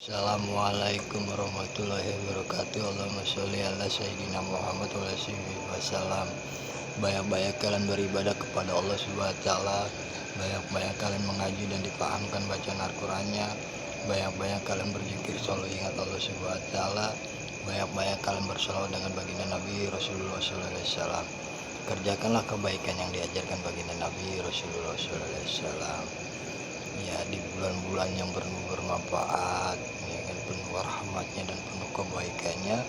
Assalamualaikum warahmatullahi wabarakatuh. Allahumma sholli ala sayyidina Muhammad wa ala alihi wasallam. Banyak-banyak kalian beribadah kepada Allah Subhanahu wa taala. Banyak-banyak kalian mengaji dan dipahamkan bacaan Al-Qur'annya. Banyak-banyak kalian berzikir selalu ingat Allah Subhanahu wa taala. Banyak-banyak kalian berselawat dengan baginda Nabi Rasulullah sallallahu alaihi wasallam. Kerjakanlah kebaikan yang diajarkan baginda Nabi Rasulullah sallallahu alaihi wasallam. Ya, di bulan-bulan yang bermanfaat, ya kan, penuh rahmatnya dan penuh kebaikannya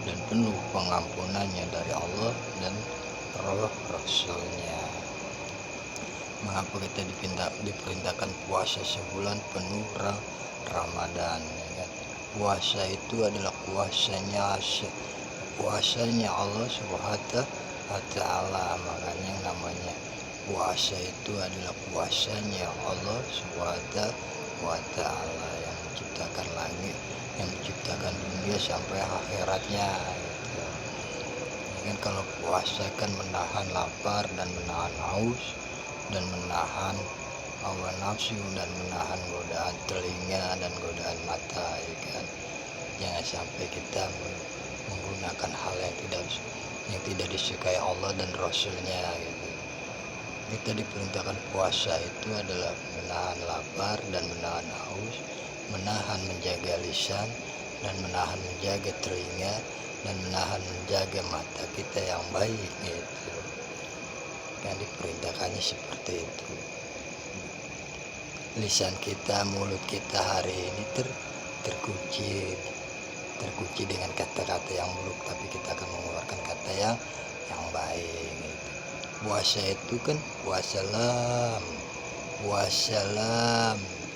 dan penuh pengampunannya dari Allah dan Rasulnya. Mengapa kita diperintahkan puasa sebulan penuh Ramadan, ya kan? Puasa itu adalah puasanya Allah Subhanahu wa taala. Makanya yang namanya puasa itu adalah puasanya Allah Subhanahu wa taala yang menciptakan langit, yang menciptakan dunia sampai akhiratnya gitu. Ya kan, kalau puasa kan menahan lapar dan menahan haus dan menahan hawa nafsu dan menahan godaan telinga dan godaan mata, ya kan. Jangan sampai kita menggunakan hal yang tidak disukai Allah dan Rasulnya gitu. Kita diperintahkan puasa itu adalah menahan lapar dan menahan haus, menahan menjaga lisan dan menahan menjaga telinga dan menahan menjaga mata kita yang baik gitu. Yang diperintahkannya seperti itu. Lisan kita, mulut kita hari ini terkunci dengan kata-kata yang buruk, tapi kita akan mengeluarkan kata yang baik gitu. Puasa itu kan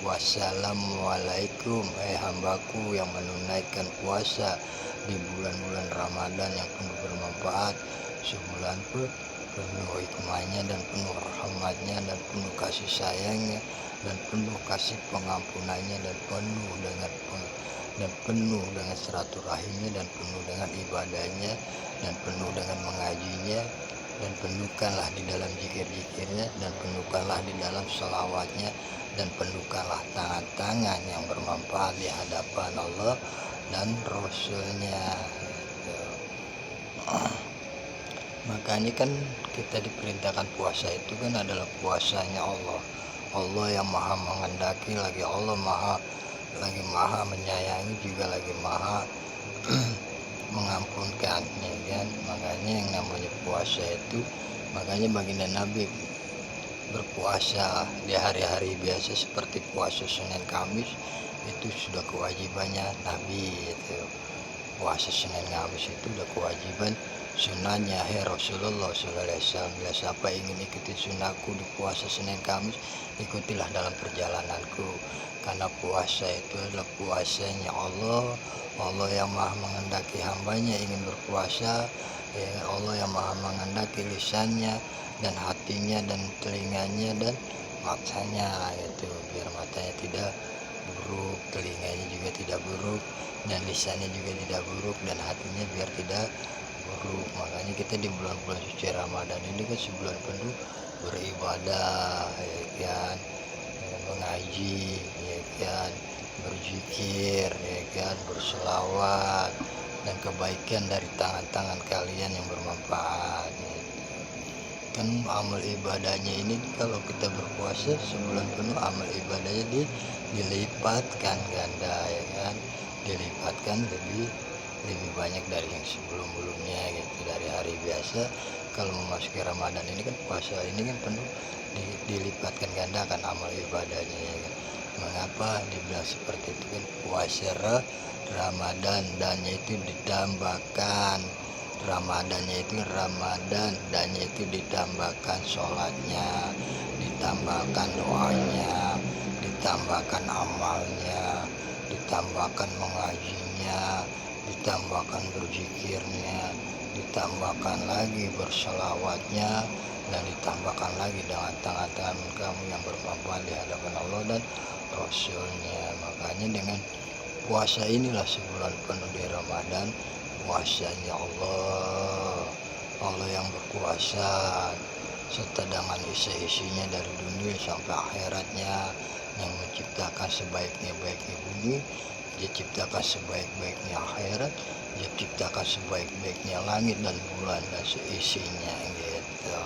wassalamualaikum, hambaku yang menunaikan puasa di bulan-bulan Ramadan yang penuh bermanfaat, sebulan penuh hikmahnya dan penuh rahmatnya dan penuh kasih sayangnya dan penuh kasih pengampunannya dan penuh dengan silaturahimnya dan penuh dengan ibadahnya dan penuh dengan mengajinya, dan penuhkanlah di dalam zikir-zikirnya dan penuhkanlah di dalam sholawatnya dan penuhkanlah tangan-tangan yang bermanfaat di hadapan Allah dan Rasulnya. Makanya kan kita diperintahkan puasa itu kan adalah puasanya Allah. Allah yang maha menghendaki, lagi Allah maha menyayangi, juga lagi maha mengampunkan, ya kan. Makanya yang namanya puasa itu, makanya baginda Nabi berpuasa di hari-hari biasa seperti puasa Senin Kamis itu sudah kewajibannya Nabi itu. Puasa Senin Kamis itu udah kewajiban sunnahnya Rasulullah sallallahu alaihi wasallam. Bila siapa ingin ikuti sunnahku di puasa Senin Kamis, ikutilah dalam perjalananku, karena puasa itu adalah puasanya Allah. Allah yang maha menghendaki hambanya ingin berpuasa, ya, Allah yang maha menghendaki lisannya dan hatinya dan telinganya dan matanya itu, biar matanya tidak buruk, telinganya juga tidak buruk, dan lisannya juga tidak buruk, dan hatinya biar tidak buruk. Makanya kita di bulan-bulan suci Ramadan ini kan sebulan penuh beribadah, ya kan, mengaji, ya kan, berzikir, ya kan, berselawat, dan kebaikan dari tangan-tangan kalian yang bermanfaat gitu. Kan amal ibadahnya ini kalau kita berpuasa sebulan penuh, amal ibadahnya dilipatkan ganda, ya kan, dilipatkan lebih banyak dari yang sebelum-sebelumnya gitu. Dari hari biasa kalau memasuki Ramadan ini kan, puasa ini kan penuh dilipatkan ganda kan amal ibadahnya, ya kan. Mengapa dibilang seperti itu kan? Puasa Ramadan dannya itu ditambahkan, Ramadannya itu Ramadan dannya itu ditambahkan sholatnya, ditambahkan doanya, ditambahkan amalnya, ditambahkan mengajinya, ditambahkan berzikirnya, ditambahkan lagi berselawatnya, dan ditambahkan lagi dengan tangan-tangan kamu yang bermanfaat di hadapan Allah dan Rasulnya. Makanya dengan puasa inilah sebulan penuh di Ramadan, puasanya Allah yang berkuasa, serta dengan isi-isinya dari dunia sampai akhiratnya, yang menciptakan sebaik-baiknya bumi, Dia ciptakan sebaik-baiknya akhirat, dia ciptakan sebaik-baiknya langit dan bulan dan seisinya gitu.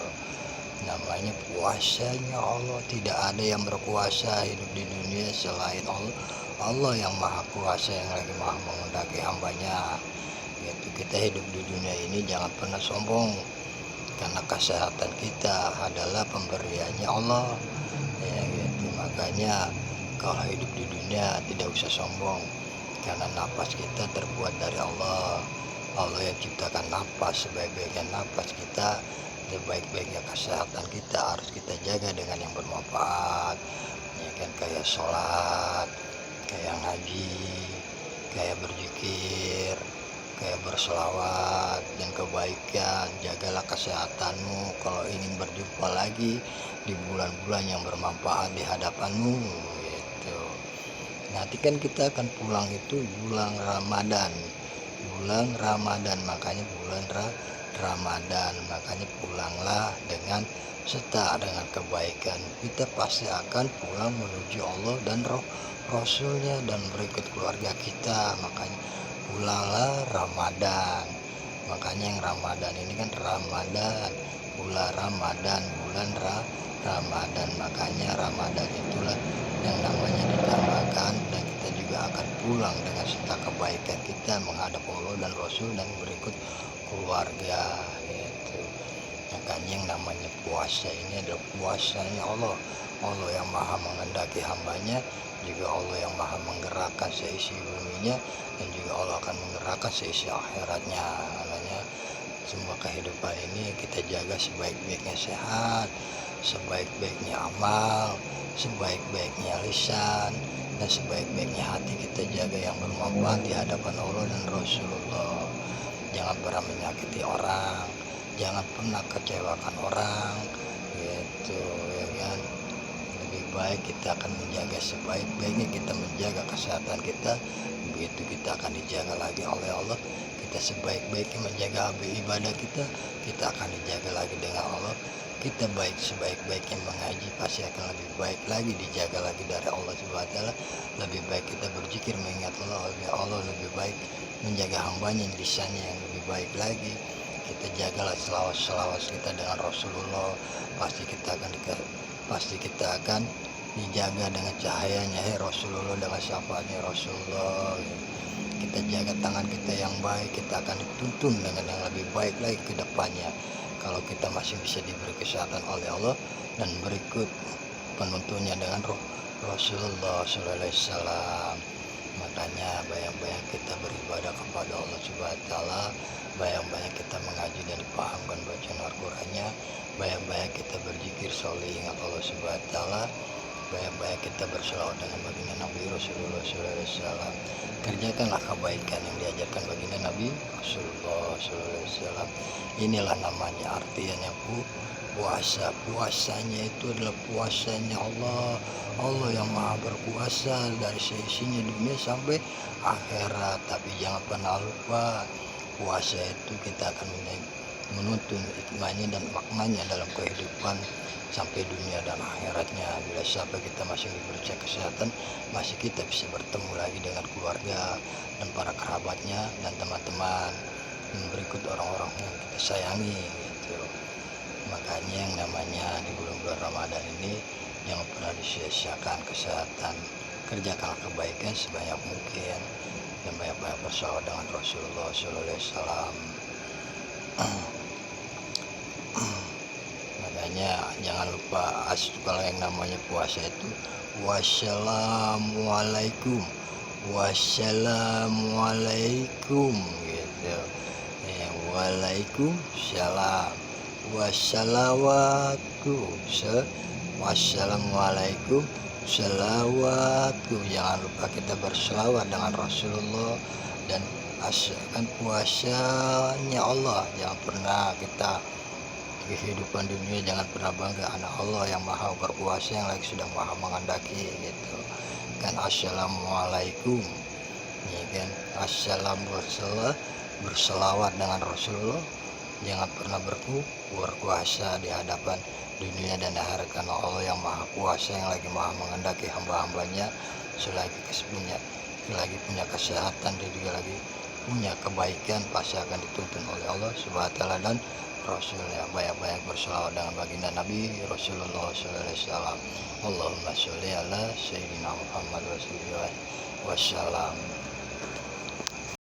Namanya kuasanya Allah, tidak ada yang berkuasa hidup di dunia selain Allah. Allah yang maha kuasa yang lagi maha menghendaki hambanya gitu. Kita hidup di dunia ini jangan pernah sombong, karena kesehatan kita adalah pemberiannya Allah ya gitu. Makanya kalau hidup di dunia tidak usah sombong, karena napas kita terbuat dari Allah. Allah yang ciptakan napas, sebaik-baiknya napas kita, sebaik-baiknya kesehatan kita harus kita jaga dengan yang bermanfaat ya kan, kayak sholat, kayak ngaji, kayak berzikir, kayak berselawat dan kebaikan. Jagalah kesehatanmu kalau ingin berjumpa lagi di bulan-bulan yang bermanfaat di hadapanmu gitu. Nanti kan kita akan pulang itu bulan Ramadan, makanya bulan Ramadan, makanya pulanglah dengan serta dengan kebaikan. Kita pasti akan pulang menuju Allah dan Rasulnya dan berikut keluarga kita. Makanya pulanglah Ramadan. Makanya yang Ramadan ini kan Ramadan, bulan Ramadan, Ramadan. Makanya Ramadan itulah yang namanya ditambahkan, dan kita juga akan pulang dengan serta kebaikan kita menghadap Allah dan Rasul dan berikut keluarga gitu. Makanya yang namanya puasa ini adalah puasanya Allah. Allah yang maha menghendaki hambanya, juga Allah yang maha menggerakkan seisi buminya, dan juga Allah akan menggerakkan seisi akhiratnya. Makanya semua kehidupan ini kita jaga sebaik-baiknya sehat, sebaik-baiknya amal, sebaik-baiknya lisan, dan sebaik-baiknya hati kita jaga yang bermanfaat di hadapan Allah dan Rasulullah. Jangan pernah menyakiti orang, jangan pernah kecewakan orang gitu ya kan. Lebih baik kita akan menjaga sebaik-baiknya, kita menjaga kesehatan kita, begitu kita akan dijaga lagi oleh Allah. Kita sebaik-baiknya menjaga ibadah kita akan dijaga lagi dengan Allah. Kita baik sebaik-baiknya mengaji, pasti akan lebih baik lagi, dijaga lagi dari Allah Subhanahu wa taala. Lebih baik kita berzikir mengingat Allah lebih baik menjaga hambanya lisannya yang lebih baik lagi. Kita jagalah selawat kita dengan Rasulullah, pasti kita akan dijaga dengan cahayanya Rasulullah, dengan syafaatnya Rasulullah. Kita jaga tangan kita yang baik, kita akan dituntun dengan yang lebih baik lagi ke depannya kalau kita masih bisa diberi kesehatan oleh Allah dan berikut penuntunnya dengan Rasulullah SAW. Makanya bayang-bayang kita beribadah kepada Allah Subhanahu wa taala, bayang-bayang kita mengaji dan dipahamkan bacaan Al-Qur'annya, bayang-bayang kita berzikir selalu ingat Allah Subhanahu wa taala, bayang-bayang kita berselawat dengan baginda Nabi Rasulullah SAW. Kerjakanlah kebaikan yang diajarkan baginda Nabi Rasulullah SAW. Inilah namanya artiannya puasa. Puasanya itu adalah puasanya Allah. Allah yang maha berkuasa dari seisinya dunia sampai akhirat. Tapi jangan pernah lupa, puasa itu kita akan menuntun hikmahnya dan maknanya dalam kehidupan sampai dunia dan akhiratnya. Bila sampai kita masih diberi kesehatan, masih kita bisa bertemu lagi dengan keluarga dan para kerabatnya dan teman-teman, berikut orang-orang yang kita sayangi gitu. Makanya yang namanya di bulan-bulan Ramadan ini jangan pernah disia-siakan kesehatan. Kerjakanlah kebaikan sebanyak mungkin dan banyak-banyak bersahabat dengan Rasulullah SAW. Makanya jangan lupa kalau yang namanya puasa itu wassalamualaikum gitu ya, waalaikumsalam wassalawatu wassalamualaikum salawatu. Jangan lupa kita berselawat dengan Rasulullah dan kan puasanya Allah. Jangan pernah kita kehidupan dunia jangan pernah bangga, anak Allah yang maha berkuasa yang lagi sedang maha menghendaki gitu kan. Assalamualaikum ya kan, assalam berselawat dengan Rasulullah. Jangan pernah berkuasa di hadapan dunia dan akhirat, karena Allah yang maha kuasa yang lagi maha menghendaki hamba-hambanya selagi lagi punya kesehatan, dia juga lagi punya kebaikan, pasti akan dituntun oleh Allah Subhanahu wa taala dan Rasulnya. Banyak-banyak berselawat dengan baginda Nabi Rasulullah sallallahu alaihi wasallam. Allahumma sholli ala sayyidina Muhammad Rasulullah wassalam.